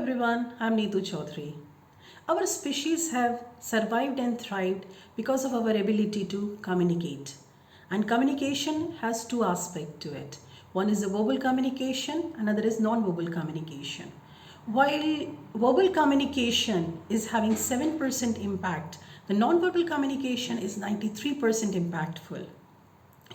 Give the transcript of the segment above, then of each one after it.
everyone, I'm Neetu Choudhary. Our species have survived and thrived because of our ability to communicate. And communication has two aspects to it. One is the verbal communication, another is non-verbal communication. While verbal communication is having 7% impact, the non-verbal communication is 93% impactful.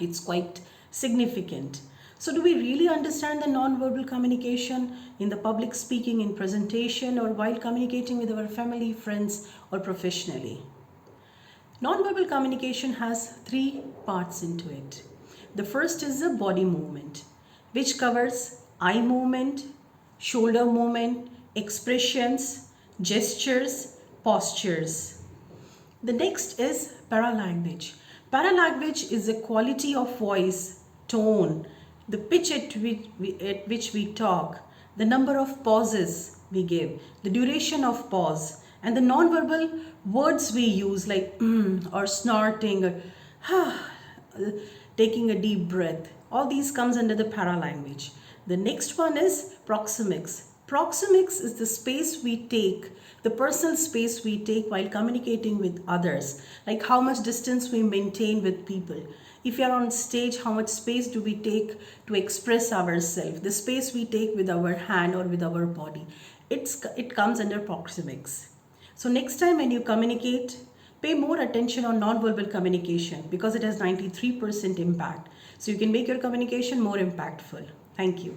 It's quite significant. So do we really understand the non-verbal communication in the public speaking, in presentation, or while communicating with our family, friends, or professionally? Non-verbal communication has three parts into it. The first is the body movement, which covers eye movement, shoulder movement, expressions, gestures, postures. The next is paralanguage. Paralanguage is the quality of voice, tone, the pitch at which we talk, the number of pauses we give, the duration of pause, and the non-verbal words we use like or snorting or taking a deep breath. All these comes under the paralanguage. The next one is proxemics. Proxemics is the space we take, the personal space we take while communicating with others, like how much distance we maintain with people. If you are on stage, how much space do we take to express ourselves, the space we take with our hand or with our body. It comes under proxemics. So next time when you communicate, pay more attention on non-verbal communication because it has 93% impact. So you can make your communication more impactful. Thank you.